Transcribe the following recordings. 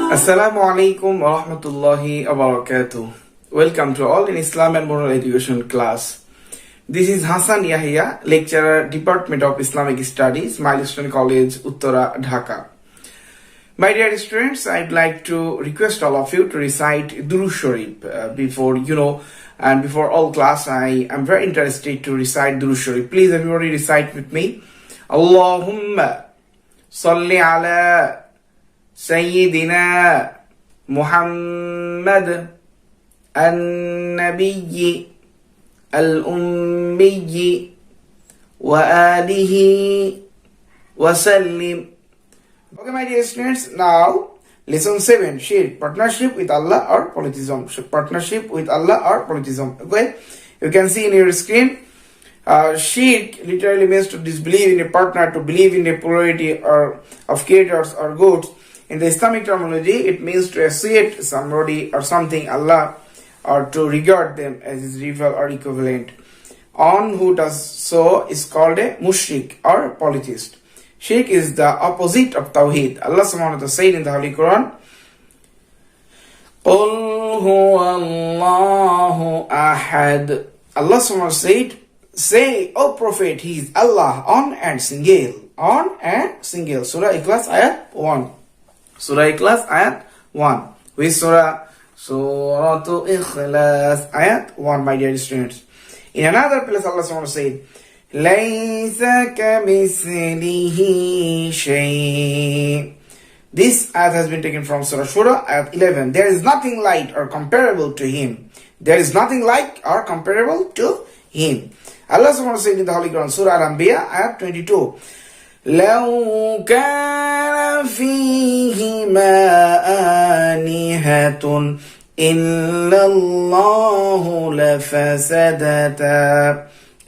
Assalamu alaikum wa rahmatullahi wa barakatuh. Welcome to all in Islam and Moral Education class. This is Hasan Yahya, lecturer, Department of Islamic Studies, Milestone College, Uttara, Dhaka. My dear students, I'd like to request all of you to recite Durood Sharif before all class. I am very interested to recite Durood Sharif. Please everybody recite with me. Allahumma salli ala Sayyidina Muhammad al-Nabiyyi al-Ummiyyi wa alihi wa sallim. Okay, my dear students, now lesson 7, Shirk, partnership with Allah or polytheism. Partnership with Allah or polytheism. Okay, you can see in your screen. Shirk literally means to disbelieve in a partner, to believe in a plurality or of creators or goods. In the Islamic terminology, it means to associate somebody or something Allah or to regard them as his rival or equivalent. On who does so is called a mushrik or polytheist. Shirk is the opposite of Tawheed. Allah subhanahu wa ta'ala said in the Holy Quran, قُلْ هُوَ اللَّهُ أَحَدٌ. Allah subhanahu wa ta'ala said, say, O Prophet, He is Allah, on and single. On and single. Surah Ikhlas ayat 1. Surah Ikhlas ayat 1. Which surah? Surah Ikhlas ayat 1, my dear students. In another place, Allah subhanahu wa ta'ala said, لَيْسَ كَمِثْلِهِ شَيْءٍ. This ayat has been taken from Surah Shura ayat 11. There is nothing like or comparable to Him. There is nothing like or comparable to Him. Allah subhanahu wa ta'ala said in the Holy Quran, Surah Al Inshirah ayat 22. لو كان فيهما آلهة إلا الله لفسدتا.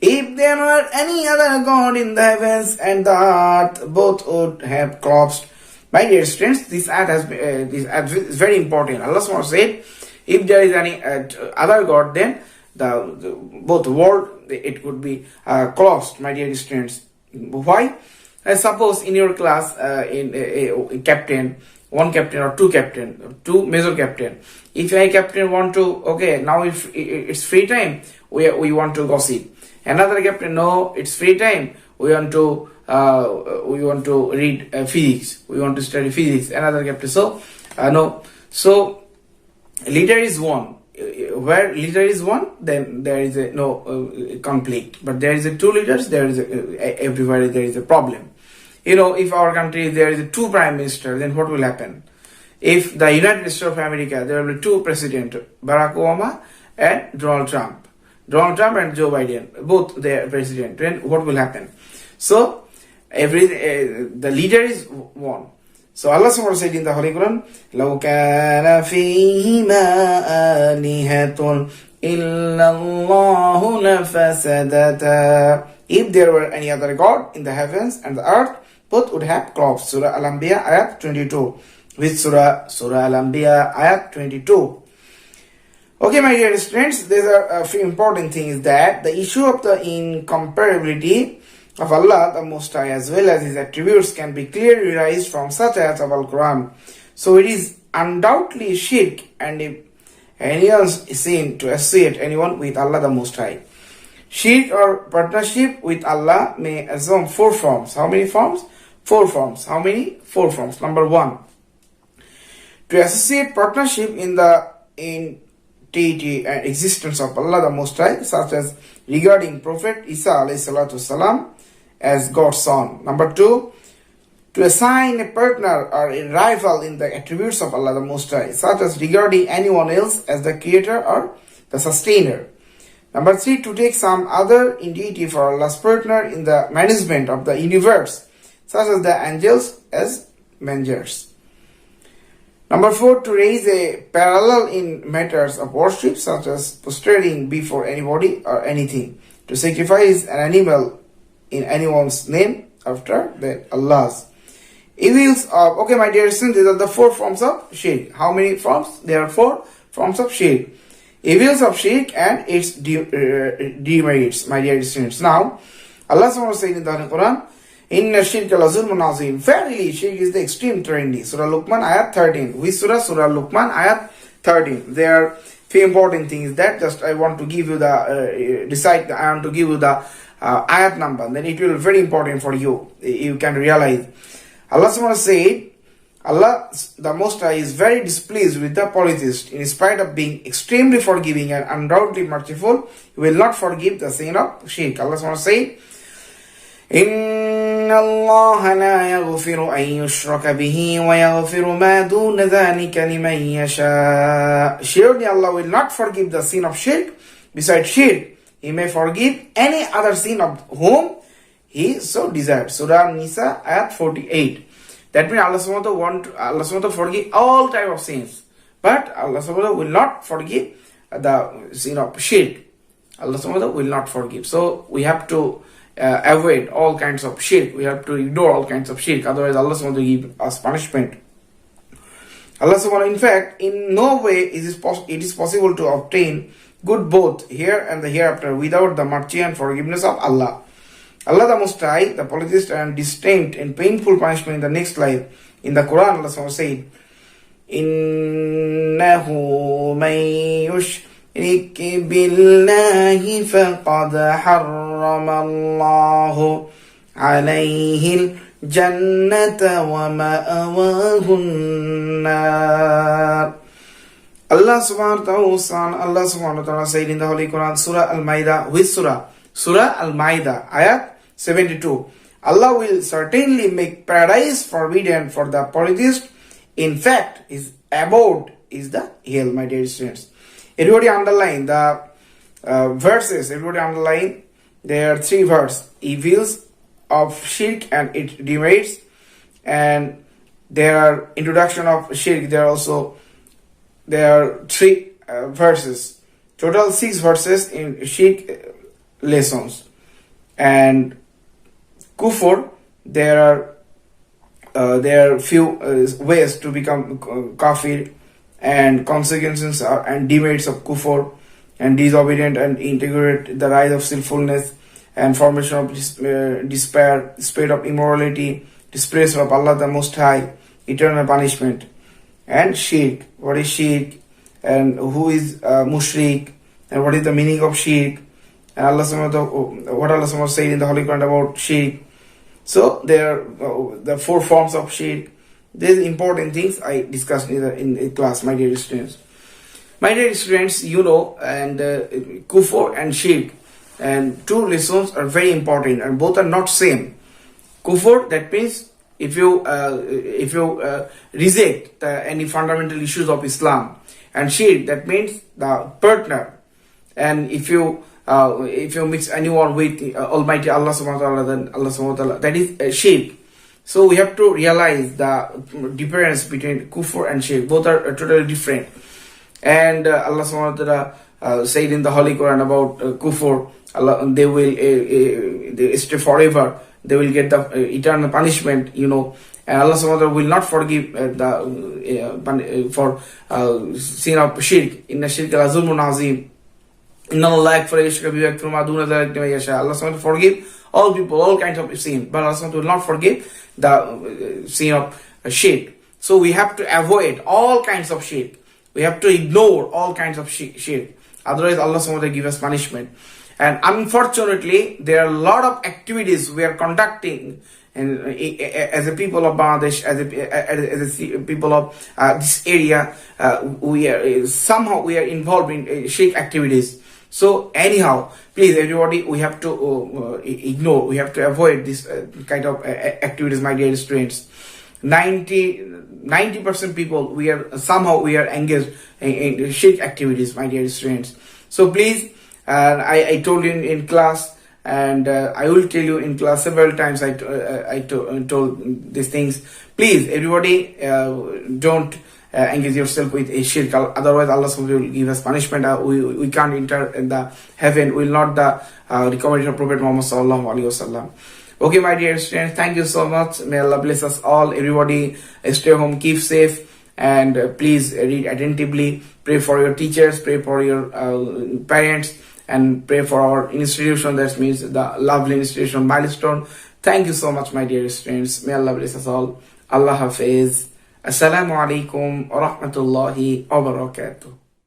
If there were any other God in the heavens and the earth, both would have collapsed. My dear students, this ayat is very important. Allah subhanahu wa ta'ala said, if there is any other God, then both world it could be collapsed. My dear students, why? Suppose in your class, in a captain, one captain or two captain, two major captain. If a captain want to, okay, now if it's free time, we want to gossip. Another captain, no, it's free time. We want to read physics. We want to study physics. Another captain, no. So leader is one. Where leader is one, then there is no conflict. But there is two leaders. There is everywhere there is a problem. If our country there is two prime minister, then what will happen? If the United States of America, there will be two president, Barack Obama and Donald Trump. Donald Trump and Joe Biden, both their president. Then what will happen? So the leader is one. So Allah subhanahu wa ta'ala said in the Holy Quran, لَوْ كَانَ فِيهِمَا آلِهَةٌ إِلَّا اللَّهُ لَفَسَدَتَا. If there were any other God in the heavens and the earth, both would have collapsed. Surah Al Inshirah ayat 22. Which surah? Surah Al Inshirah ayat 22. Okay, my dear students, there are a few important things that the issue of the incomparability of Allah the Most High as well as His attributes can be clearly realized from such ayats of Al-Quran. So it is undoubtedly shirk, and if anyone's sin to associate anyone with Allah the Most High. Shirk or partnership with Allah may assume four forms. How many forms? Four forms. How many? Four forms. Number 1. To associate partnership in the entity and existence of Allah the Most High, such as regarding Prophet Isa alayhi salatu salam as God's son. Number 2, to assign a partner or a rival in the attributes of Allah the Most High, such as regarding anyone else as the creator or the sustainer. Number 3, to take some other entity for Allah's partner in the management of the universe, such as the angels as messengers. Number 4, to raise a parallel in matters of worship, such as prostrating before anybody or anything, to sacrifice an animal in anyone's name after that Allah's. Evils of, okay my dear students, these are the four forms of shirk. How many forms? There are four forms of shirk. Evils of shirk and its demerits, my dear students. Now, Allah subhanahu wa ta'ala said in the Quran, Inna shirka la zulmun azim. Verily, shirk is the extreme trendy. Surah Luqman, ayat 13. Which surah? Surah Luqman, ayat 13. There are few important things that just I want to give you the I want to give you the ayat number. Then it will be very important for you. You can realize. Allah subhanahu said, Allah, the Most High, is very displeased with the polytheist. In spite of being extremely forgiving and undoubtedly merciful, He will not forgive the sin of shirk. Allah subhanahu said, إن الله لا يغفر أن يشرك به ويغفر ما دون ذلك لمن يشاء. Surely Allah will not forgive the sin of shirk. Besides shirk, He may forgive any other sin of whom He so desires. Surah An-Nisa, ayat 48. That means Allah subhanahu wa forgive all type of sins. But Allah subhanahu will not forgive the sin of shirk. Allah subhanahu will not forgive. So we have to avoid all kinds of shirk. We have to ignore all kinds of shirk. Otherwise Allah subhanahu will give us punishment. Allah subhanahu, in fact, in no way it is possible to obtain good both here and the hereafter without the mercy and forgiveness of Allah. Allah the Most High, the polytheist, and disdained and painful punishment in the next life. In the Quran, Allah said, إِنَّهُ مَن يُشْرِكْ بِاللَّهِ فَقَدْ حَرَّمَ اللَّهُ عَلَيْهِ الْجَنَّةَ وَمَأْوَاهُ النَّارُ. Allah subhanahu wa ta'ala said in the Holy Quran, Surah Al-Maidah, which surah? Surah Al-Maidah, ayat 72. Allah will certainly make paradise forbidden for the polytheist. In fact, his abode is the hell, my dear students. Everybody underline the verses. Everybody underline. There are 3 verses. Evils of shirk and its demerits. And there are introduction of shirk. There are 3 verses. Total 6 verses in shirk lessons. And Kufr, there are few ways to become kafir, and consequences and demerits of Kufr, and disobedient and integrate the rise of sinfulness and formation of despair, spirit of immorality, dispraise of Allah the Most High, eternal punishment. And shirk, what is shirk, and who is mushrik, and what is the meaning of shirk, and what Allah subhanahu wa said in the Holy Quran about shirk. So there are the 4 forms of shirk. These important things I discussed in class, my dear students. My dear students, you know, and Kufr and shirk, and 2 lessons are very important, and both are not same. Kufr, that means if you reject any fundamental issues of Islam, and shirk, that means the partner, and if you mix anyone with Almighty Allah subhanahu wa ta'ala, then Allah subhanahu wa ta'ala, that is shirk. So we have to realize the difference between Kufr and shirk. Both are totally different. And Allah subhanahu wa ta'ala said in the Holy Quran about Kufr, they will they stay forever. They will get the eternal punishment, you know. And Allah subhanahu wa ta'ala will not forgive for sin of shirk. Inna shirka la zulmun azim. Allah subhanahu forgive all people, all kinds of sin, but Allah subhanahu will not forgive the sin of shirk. So we have to avoid all kinds of shirk. We have to ignore all kinds of shirk. Otherwise Allah subhanahu will give us punishment. And unfortunately, there are a lot of activities we are conducting, and as a people of Bangladesh, as a people of this area, we are involved in shirk activities. So anyhow, please everybody, we have to ignore, we have to avoid this kind of activities, my dear students. 90% people, we are engaged in shirk activities, my dear students. So please, I told you in class, and I will tell you in class several times. I told these things. Please everybody, don't engage yourself with a shirk, otherwise Allah subhanahu will give us punishment. We can't enter in the heaven, will not the recommendation of Prophet Muhammad sallallahu alaihi wasallam. Okay, my dear students, thank you so much. May Allah bless us all. Everybody stay home, keep safe, and please read attentively. Pray for your teachers, pray for your parents, and pray for our institution, that means the lovely institution Milestone. Thank you so much, my dear students. May Allah bless us all. Allah Hafiz. Assalamu alaikum wa rahmatullahi wa barakatuh.